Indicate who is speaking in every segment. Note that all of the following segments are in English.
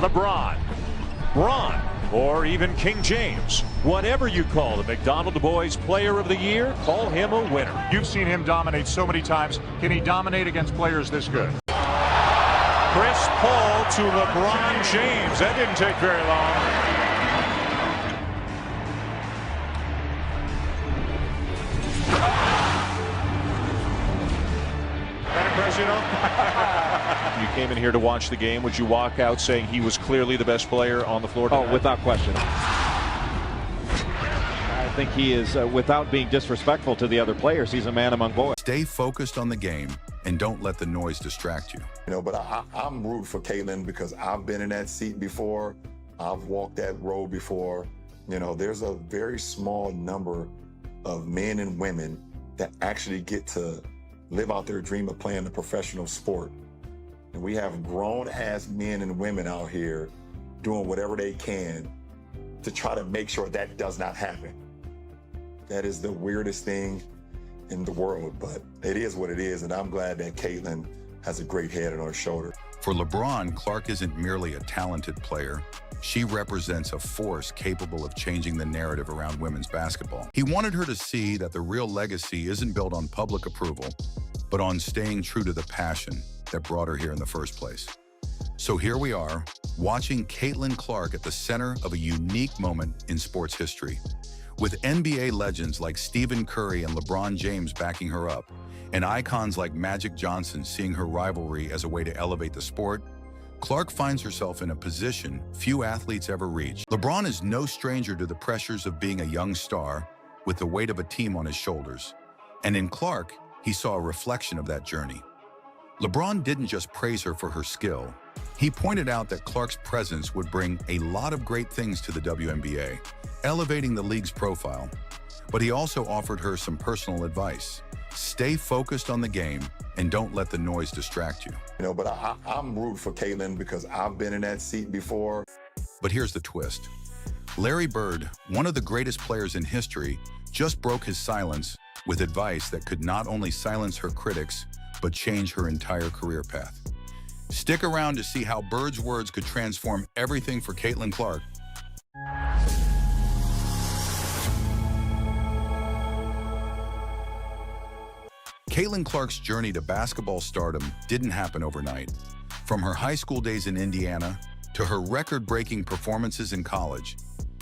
Speaker 1: LeBron, Ron, or even King James. Whatever you call the McDonald Boys Player of the Year, call him a winner.
Speaker 2: You've seen him dominate so many times. Can he dominate against players this good?
Speaker 1: Chris Paul to LeBron James. That didn't take very long. You came in here to watch the game. Would you walk out saying he was clearly the best player on the floor tonight?
Speaker 3: Oh, without question. I think he is, without being disrespectful to the other players, he's a man among boys.
Speaker 4: Stay focused on the game and don't let the noise distract you.
Speaker 5: You know, but I'm rooting for Caitlin because I've been in that seat before. I've walked that road before. You know, there's a very small number of men and women that actually get to live out their dream of playing a professional sport. And we have grown-ass men and women out here doing whatever they can to try to make sure that does not happen. That is the weirdest thing in the world, but it is what it is, and I'm glad that Caitlin has a great head on her shoulder.
Speaker 4: For LeBron, Clark isn't merely a talented player. She represents a force capable of changing the narrative around women's basketball. He wanted her to see that the real legacy isn't built on public approval, but on staying true to the passion that brought her here in the first place. So here we are, watching Caitlin Clark at the center of a unique moment in sports history. With NBA legends like Stephen Curry and LeBron James backing her up, and icons like Magic Johnson seeing her rivalry as a way to elevate the sport, Clark finds herself in a position few athletes ever reach. LeBron is no stranger to the pressures of being a young star with the weight of a team on his shoulders. And in Clark, he saw a reflection of that journey. LeBron didn't just praise her for her skill. He pointed out that Clark's presence would bring a lot of great things to the WNBA, elevating the league's profile. But he also offered her some personal advice. Stay focused on the game and don't let the noise distract you.
Speaker 5: You know, but I'm rooting for Caitlin because I've been in that seat before.
Speaker 4: But here's the twist. Larry Bird, one of the greatest players in history, just broke his silence with advice that could not only silence her critics, but change her entire career path. Stick around to see how Bird's words could transform everything for Caitlin Clark. Caitlin Clark's journey to basketball stardom didn't happen overnight. From her high school days in Indiana to her record-breaking performances in college,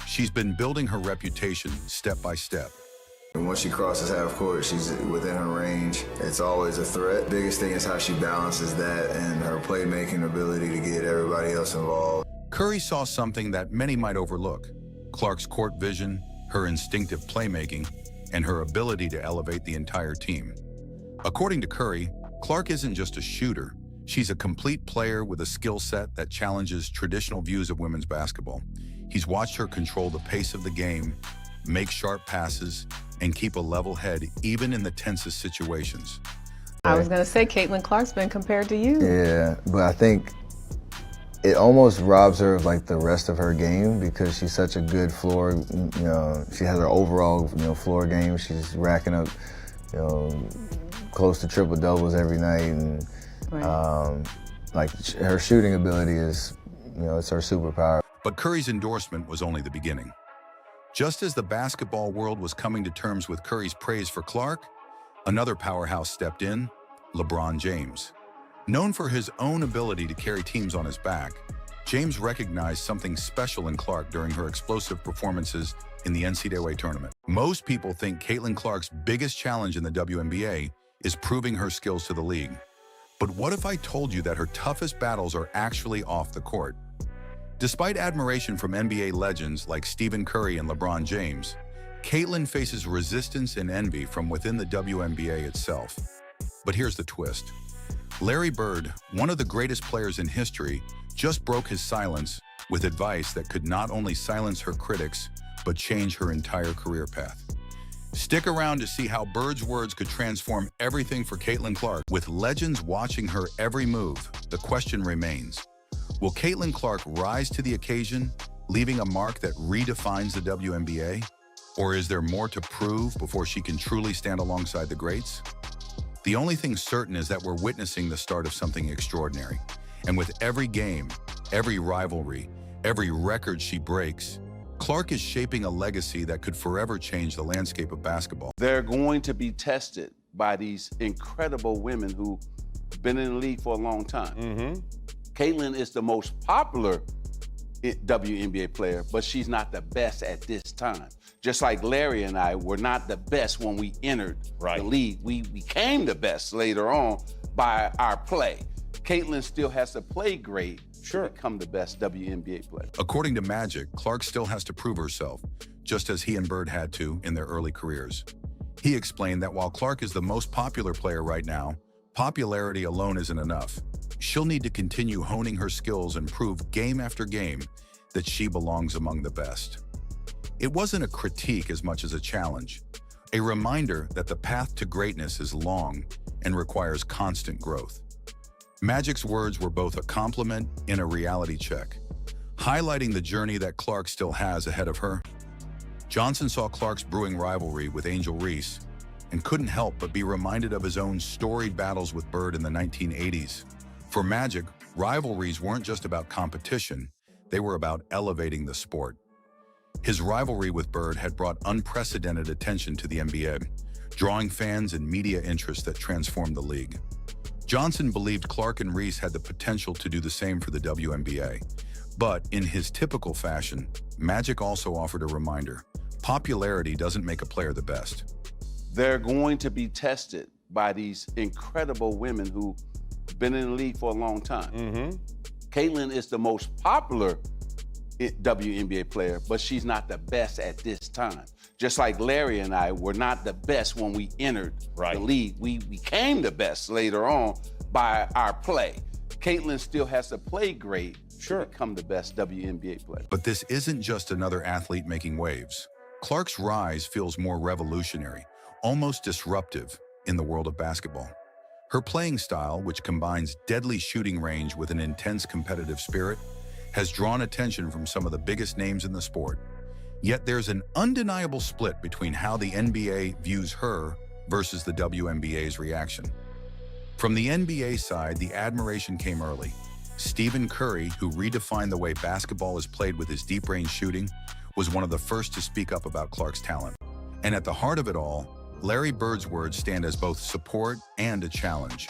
Speaker 4: she's been building her reputation step by step.
Speaker 6: And once she crosses half court, she's within her range. It's always a threat. Biggest thing is how she balances that and her playmaking ability to get everybody else involved.
Speaker 4: Curry saw something that many might overlook: Clark's court vision, her instinctive playmaking, and her ability to elevate the entire team. According to Curry, Clark isn't just a shooter. She's a complete player with a skill set that challenges traditional views of women's basketball. He's watched her control the pace of the game, make sharp passes, and keep a level head even in the tensest situations.
Speaker 7: I was going to say Caitlin Clark's been compared to you.
Speaker 6: Yeah, but I think it almost robs her of like the rest of her game because she's such a good floor, you know, she has her overall, you know, floor game. She's racking up, you know, close to triple doubles every night, and like her shooting ability is, you know, it's her superpower.
Speaker 4: But Curry's endorsement was only the beginning. Just as the basketball world was coming to terms with Curry's praise for Clark, another powerhouse stepped in: LeBron James. Known for his own ability to carry teams on his back, James recognized something special in Clark during her explosive performances in the NCAA tournament. Most people think Caitlin Clark's biggest challenge in the WNBA is proving her skills to the league. But what if I told you that her toughest battles are actually off the court? Despite admiration from NBA legends like Stephen Curry and LeBron James, Caitlin faces resistance and envy from within the WNBA itself. But here's the twist. Larry Bird, one of the greatest players in history, just broke his silence with advice that could not only silence her critics, but change her entire career path. Stick around to see how Bird's words could transform everything for Caitlin Clark. With legends watching her every move, the question remains: will Caitlin Clark rise to the occasion, leaving a mark that redefines the WNBA? Or is there more to prove before she can truly stand alongside the greats? The only thing certain is that we're witnessing the start of something extraordinary. And with every game, every rivalry, every record she breaks, Clark is shaping a legacy that could forever change the landscape of basketball.
Speaker 8: They're going to be tested by these incredible women who've been in the league for a long time. Caitlin is the most popular WNBA player, but she's not the best at this time. Just like Larry and I were not the best when we entered the league. We became the best later on by our play. Caitlin still has to play great to become the best WNBA player.
Speaker 4: According to Magic, Clark still has to prove herself, just as he and Bird had to in their early careers. He explained that while Clark is the most popular player right now, popularity alone isn't enough. She'll need to continue honing her skills and prove game after game that she belongs among the best. It wasn't a critique as much as a challenge, a reminder that the path to greatness is long and requires constant growth. Magic's words were both a compliment and a reality check, highlighting the journey that Clark still has ahead of her. Johnson saw Clark's brewing rivalry with Angel Reese and couldn't help but be reminded of his own storied battles with Bird in the 1980s. For Magic, rivalries weren't just about competition, they were about elevating the sport. His rivalry with Bird had brought unprecedented attention to the NBA, drawing fans and media interest that transformed the league. Johnson believed Clark and Reese had the potential to do the same for the WNBA. But in his typical fashion, Magic also offered a reminder: popularity doesn't make a player the best.
Speaker 8: They're going to be tested by these incredible women who've been in the league for a long time. Caitlin is the most popular WNBA player, but she's not the best at this time. Just like Larry and I were not the best when we entered the league. We became the best later on by our play. Caitlin still has to play great to become the best WNBA player.
Speaker 4: But this isn't just another athlete making waves. Clark's rise feels more revolutionary, almost disruptive in the world of basketball. Her playing style, which combines deadly shooting range with an intense competitive spirit, has drawn attention from some of the biggest names in the sport. Yet there's an undeniable split between how the NBA views her versus the WNBA's reaction. From the NBA side, the admiration came early. Stephen Curry, who redefined the way basketball is played with his deep-range shooting, was one of the first to speak up about Clark's talent. And at the heart of it all, Larry Bird's words stand as both support and a challenge.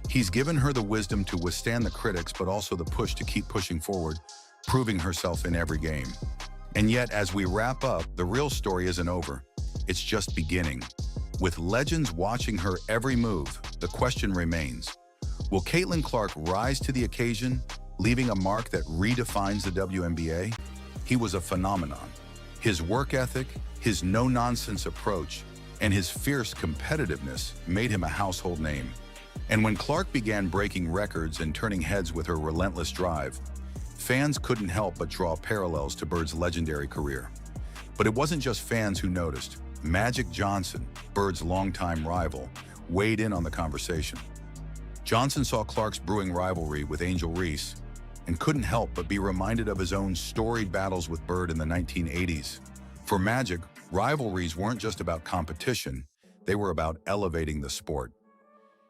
Speaker 4: He's given her the wisdom to withstand the critics, but also the push to keep pushing forward, proving herself in every game. And yet, as we wrap up, the real story isn't over. It's just beginning. With legends watching her every move, the question remains: will Caitlin Clark rise to the occasion, leaving a mark that redefines the WNBA? He was a phenomenon. His work ethic, his no-nonsense approach, and his fierce competitiveness made him a household name. And when Clark began breaking records and turning heads with her relentless drive, fans couldn't help but draw parallels to Bird's legendary career. But it wasn't just fans who noticed. Magic Johnson, Bird's longtime rival, weighed in on the conversation. Johnson saw Clark's brewing rivalry with Angel Reese and couldn't help but be reminded of his own storied battles with Bird in the 1980s. For Magic, rivalries weren't just about competition, they were about elevating the sport.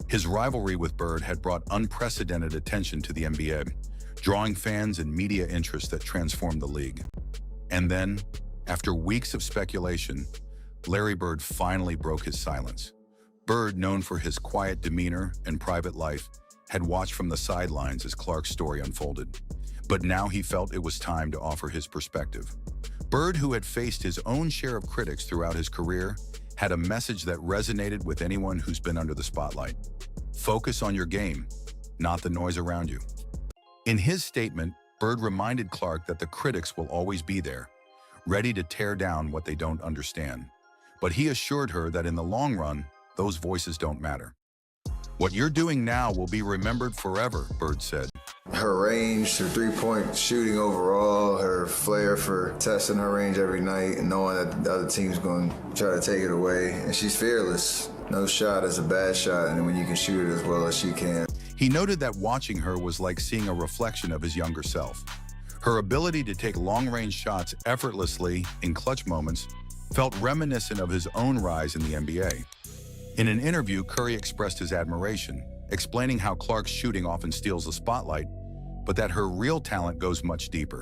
Speaker 4: His rivalry with Bird had brought unprecedented attention to the NBA, drawing fans and media interest that transformed the league. And then, after weeks of speculation, Larry Bird finally broke his silence. Bird, known for his quiet demeanor and private life, had watched from the sidelines as Clark's story unfolded. But now he felt it was time to offer his perspective. Bird, who had faced his own share of critics throughout his career, had a message that resonated with anyone who's been under the spotlight. Focus on your game, not the noise around you. In his statement, Bird reminded Clark that the critics will always be there, ready to tear down what they don't understand. But he assured her that in the long run, those voices don't matter. What you're doing now will be remembered forever, Bird said.
Speaker 6: Her range, her three-point shooting overall, her flair for testing her range every night and knowing that the other team's going to try to take it away. And she's fearless. No shot is a bad shot, and when you can shoot it as well as she can.
Speaker 4: He noted that watching her was like seeing a reflection of his younger self. Her ability to take long-range shots effortlessly in clutch moments felt reminiscent of his own rise in the NBA. In an interview, Curry expressed his admiration, explaining how Clark's shooting often steals the spotlight, but that her real talent goes much deeper.